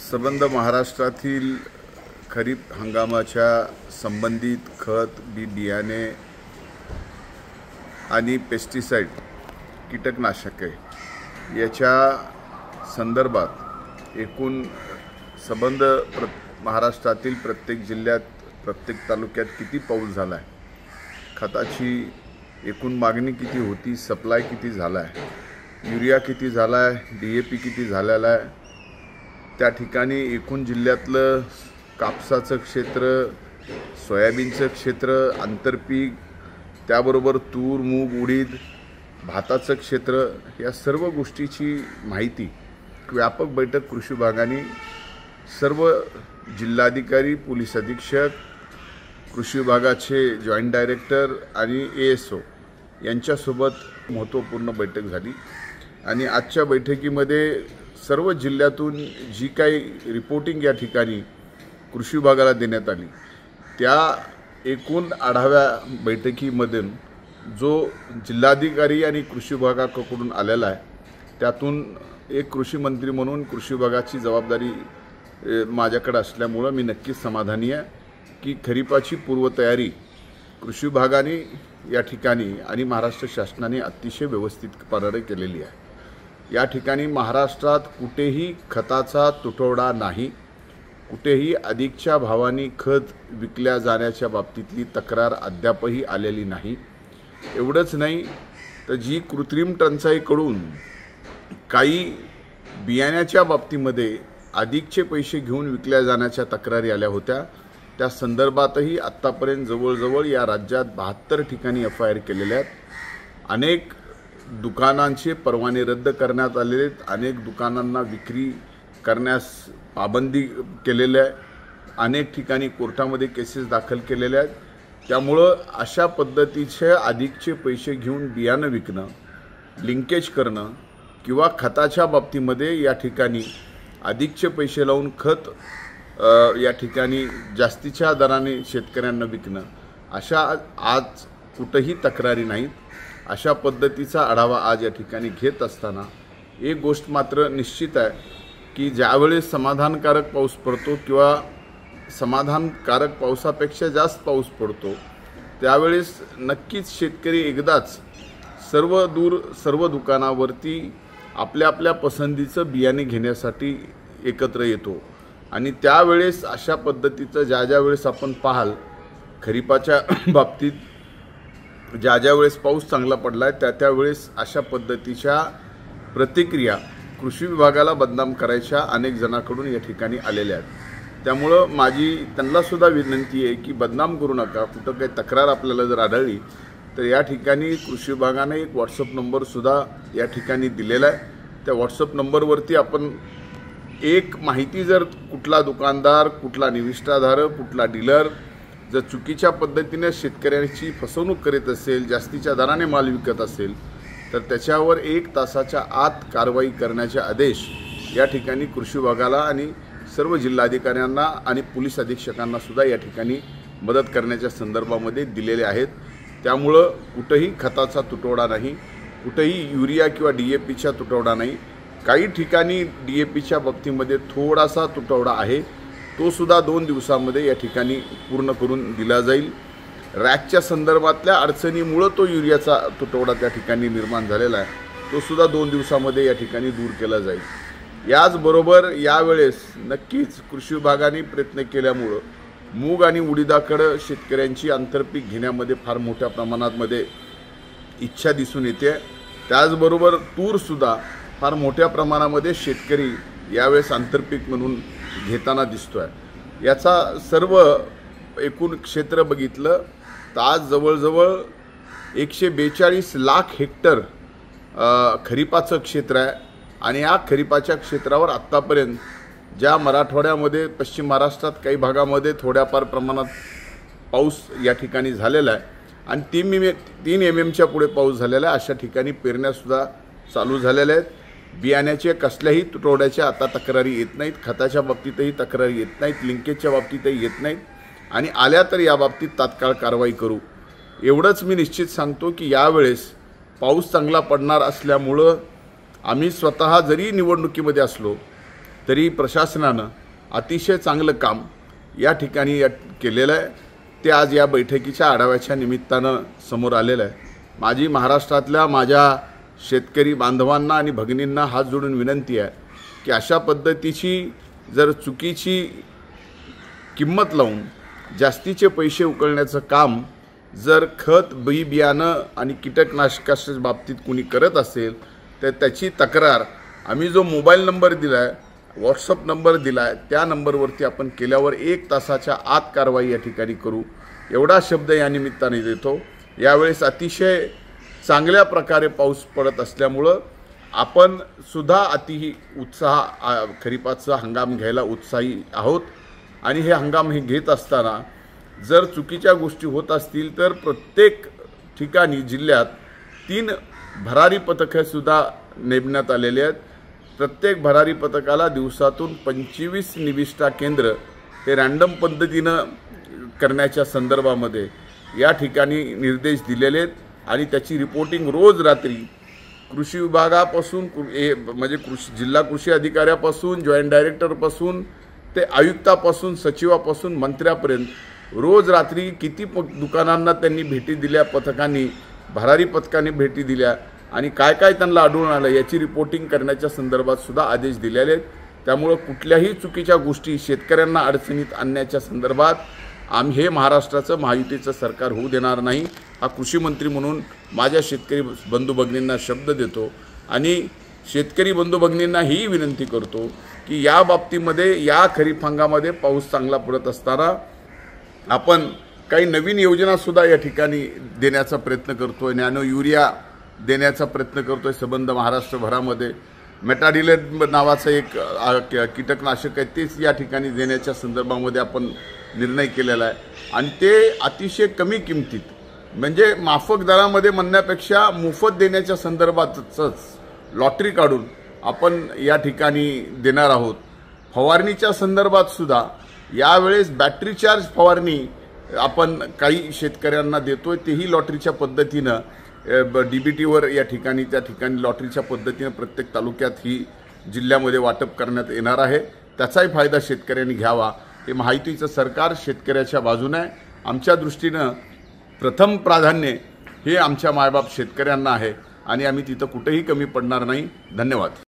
संबंध महाराष्ट्रातील खरीप हंगामाच्या संबंधित खत बियाणे आणि पेस्टिसाइड कीटकनाशके याच्या संदर्भात एकूण संबंध महाराष्ट्रातील प्रत्येक जिल्ह्यात प्रत्येक तालुक्यात किती पाऊस झाला आहे, खताची एकूण मागणी किती होती, सप्लाय किती झाला आहे, युरिया किती झाला आहे, DAP किती झालेला आहे, त्या ठिकाणी एकूण जिल्ह्यातलं कापसाचं क्षेत्र, सोयाबीनचं क्षेत्र, आंतरपीक, त्याबरोबर तूर, मूग, उडीद, भाताचं क्षेत्र, या सर्व गोष्टीची माहिती व्यापक बैठक कृषी विभागाने सर्व जिल्हाधिकारी, पोलीस अधीक्षक, कृषी विभागाचे जॉईंट डायरेक्टर आणि ASO यांच्यासोबत महत्त्वपूर्ण बैठक झाली। आणि आजच्या बैठकीमध्ये सर्व जिल्ह्यातून जी काही रिपोर्टिंग या ठिकाणी कृषी विभागाला देण्यात आली, त्या एकूण आढावा बैठकीमधून जो जिल्हाधिकारी आणि कृषी विभागाकडून आलेला आहे, त्यातून एक कृषी मंत्री म्हणून कृषी विभागाची जबाबदारी माझ्याकडे असल्यामुळे मी नक्कीच समाधानी आहे की खरीपाची पूर्वतयारी कृषी विभागाने या ठिकाणी आणि महाराष्ट्र शासनाने अतिशय व्यवस्थितपणे केलेली आहे। या ठिकाणी महाराष्ट्रात कुठेही खताचा तुटवडा नाही, कुठेही अधिकच्या भावाने खत विकल्या जाण्याच्या बाबतीतली तक्रार अद्यापही आलेली नाही। एवढंच नाही तर जी कृत्रिम टंचाईकडून काही बियाण्याच्या बाबतीमध्ये अधिकचे पैसे घेऊन विकल्या जाण्याच्या तक्रारी आल्या होत्या, त्या संदर्भातही आत्तापर्यंत जवळजवळ या राज्यात 72 ठिकाणी FIR केलेल्या आहेत। अनेक दुकानांचे परवाने रद्द करण्यात आलेले आहेत, अनेक दुकानांना विक्री करण्यास पाबंदी केलेली आहे, अनेक ठिकाणी कोर्टामध्ये केसेस दाखल केलेल्या आहेत। त्यामुळं अशा पद्धतीचे अधिकचे पैसे घेऊन बियाणं विकणं, लिंकेज करणं किंवा खताच्या बाबतीमध्ये या ठिकाणी अधिकचे पैसे लावून खत या ठिकाणी जास्तीच्या दराने शेतकऱ्यांना विकणं, अशा आज कुठेही तक्रारी नाहीत। अशा पद्धतीचा आढावा आज या ठिकाणी घेत असताना एक गोष्ट मात्र निश्चित आहे की ज्यावेळेस समाधानकारक पाऊस पडतो किंवा समाधानकारक पावसापेक्षा जास्त पाऊस पडतो, त्यावेळेस नक्कीच शेतकरी एकदाच सर्व दुकानावरती आपल्या आपल्या पसंतीचं बियाणे घेण्यासाठी एकत्र येतो। आणि त्यावेळेस अशा पद्धतीचं ज्या वेळेस आपण पाहाल खरीपाच्या बाबतीत ज्या वेळेस पाऊस चांगला पडला आहे त्यावेळेस अशा पद्धतीच्या प्रतिक्रिया कृषी विभागाला बदनाम करायच्या अनेक जणांकडून या ठिकाणी आलेल्या आहेत। त्यामुळं माझी त्यांनासुद्धा विनंती आहे की बदनाम करू नका। कुठं काही तक्रार आपल्याला जर आढळली तर या ठिकाणी कृषी विभागाने एक WhatsApp नंबरसुद्धा या ठिकाणी दिलेला आहे। त्या WhatsApp नंबरवरती आपण एक माहिती, जर कुठला दुकानदार, कुठला निविष्ठाधारक, कुठला डीलर जर चुकीच्या पद्धतीने शेतकऱ्यांची फसवणूक करीत असेल, जास्तीच्या दराने माल विकत असेल, तर त्याच्यावर 1 तासाच्या आत कारवाई करण्याचे आदेश या ठिकाणी कृषी विभागाला आणि सर्व जिल्हाधिकाऱ्यांना आणि पोलीस अधीक्षकांना सुद्धा या ठिकाणी मदत करण्याच्या संदर्भामध्ये दिलेले आहेत। त्यामुळं कुठेही खताचा तुटवडा नाही, कुठेही युरिया किंवा DAPचा तुटवडा नाही। काही ठिकाणी DAPच्या बाबतीमध्ये थोडासा तुटवडा आहे, तो सुद्धा 2 दिवसामध्ये या ठिकाणी पूर्ण करून दिला जाईल। रॅकच्या संदर्भातल्या अडचणीमुळे तो युरियाचा तुटवडा त्या ठिकाणी निर्माण झालेला आहे, तो सुद्धा 2 दिवसामध्ये या ठिकाणी दूर केला जाईल। याचबरोबर यावेळेस नक्कीच कृषी विभागाने प्रयत्न केल्यामुळं मूग आणि उडीदाकडे शेतकऱ्यांची आंतरपीक घेण्यामध्ये फार मोठ्या प्रमाणामध्ये इच्छा दिसून येते। त्याचबरोबर तूरसुद्धा फार मोठ्या प्रमाणामध्ये शेतकरी यावेळेस आंतरपीक म्हणून घेताना दिसतो आहे। याचा सर्व एकूण क्षेत्र बघितलं तर आज जवळजवळ 142 लाख हेक्टर खरीपाचं क्षेत्र आहे। आणि या खरीपाच्या क्षेत्रावर आत्तापर्यंत ज्या मराठवाड्यामध्ये, पश्चिम महाराष्ट्रात काही भागामध्ये थोड्याफार प्रमाणात पाऊस या ठिकाणी झालेला आहे आणि 3 mmच्या पुढे पाऊस झालेला आहे, अशा ठिकाणी पेरण्यासुद्धा चालू झालेल्या आहेत। बियाण्याच्या कसल्याही तुटवड्याच्या आता तक्रारी येत नाहीत, खताच्या बाबतीतही तक्रारी येत नाहीत, लिंकेजच्या बाबतीतही येत नाहीत आणि आल्या तर या बाबतीत तात्काळ कारवाई करू। एवढंच मी निश्चित सांगतो की यावेळेस पाऊस चांगला पडणार असल्यामुळं आम्ही स्वतः जरी निवडणुकीमध्ये असलो तरी प्रशासनानं अतिशय चांगलं काम या ठिकाणी केलेलं आहे. ते आज या बैठकीच्या आढाव्याच्या निमित्तानं समोर आलेलं आहे. माझी महाराष्ट्रातल्या माझ्या शेतकरी बांधवांना आणि भगिनींना हात जोडून विनंती आहे की अशा पद्धतीची जर चुकीची किंमत लावून जास्तीचे पैसे उकळण्याचं काम जर खत बियाणं आणि कीटकनाशकाच्या बाबतीत कुणी करत असेल तर त्याची तक्रार आम्ही जो मोबाईल नंबर दिला आहे, व्हॉट्सअप नंबर दिला आहे, त्या नंबरवरती आपण केल्यावर 1 तासाच्या आत कारवाई या ठिकाणी करू एवढा शब्द या निमित्ताने देतो. यावेळेस अतिशय चांगल्या प्रकारे पाऊस पडत असल्यामुळं आपण सुद्धा अतिही खरीपाचा हंगाम घ्यायला उत्साही आहोत. आणि हे हंगाम घेत असताना जर चुकीच्या गोष्टी होत असतील तर प्रत्येक ठिकाणी जिल्ह्यात 3 भरारी पथकं सुद्धा नेमण्यात आलेली आहेत. प्रत्येक भरारी पथकाला दिवसातून 25 निविष्ठा केंद्र हे रँडम पद्धतीनं करण्याच्या संदर्भामध्ये या ठिकाणी निर्देश दिलेले आहेत. आणि त्याची रिपोर्टिंग रोज रात्री कृषी विभागापासून म्हणजे जिल्हा कृषी अधिकाऱ्यापासून जॉईंट डायरेक्टरपासून ते आयुक्तापासून सचिवापासून मंत्र्यापर्यंत रोज रात्री किती दुकानांना त्यांनी भेटी दिल्या, पथकांनी भरारी पथकांनी भेटी दिल्या आणि काय काय त्यांना आढळून आलं याची रिपोर्टिंग करण्याच्या संदर्भात सुद्धा आदेश दिलेले आहेत. त्यामुळे कुठल्याही चुकीच्या गोष्टी शेतकऱ्यांना अडचणीत आणण्याच्या संदर्भात आम्ही हे महाराष्ट्राचं महायुतीचं सरकार होऊ देणार नाही. हा कृषी मंत्री म्हणून माझ्या शेतकरी बंधू भगिनींना शब्द देतो आणि शेतकरी बंधू भगिनींना ही विनंती करतो की या बाबतीमध्ये या खरीप हंगामामध्ये पाऊस चांगला पडत असताना आपण काही नवीन योजना सुद्धा या ठिकाणी देण्याचा प्रयत्न करतोय. नॅनो युरिया देण्याचा प्रयत्न करतोय संबंध महाराष्ट्रभरामध्ये. मेटाडिलेट नावाचं एक कीटकनाशक आहे तेच या ठिकाणी देण्याच्या संदर्भामध्ये आपण निर्णय केलेला आहे. आणि ते अतिशय कमी किमतीत म्हणजे माफक दरामध्ये म्हणण्यापेक्षा मोफत देण्याच्या संदर्भातच लॉटरी काढून आपण या ठिकाणी देणार आहोत. फवारणीच्या संदर्भात सुद्धा यावेळेस बॅटरी चार्ज फवारणी आपण काही शेतकऱ्यांना देतोय. तेही लॉटरीच्या पद्धतीनं DBTवर या ठिकाणी त्या ठिकाणी लॉटरीच्या पद्धतीनं प्रत्येक तालुक्यात ही जिल्ह्यामध्ये वाटप करण्यात येणार आहे. त्याचाही फायदा शेतकऱ्यांनी घ्यावा. हे महायुतीचं सरकार शेतकऱ्याच्या बाजूने आहे. आमच्या दृष्टीनं प्रथम प्राधान्य हे आमच्या मायबाप शेतकऱ्यांना आहे आणि आम्ही तिथं कुठेही कमी पडणार नाही. धन्यवाद.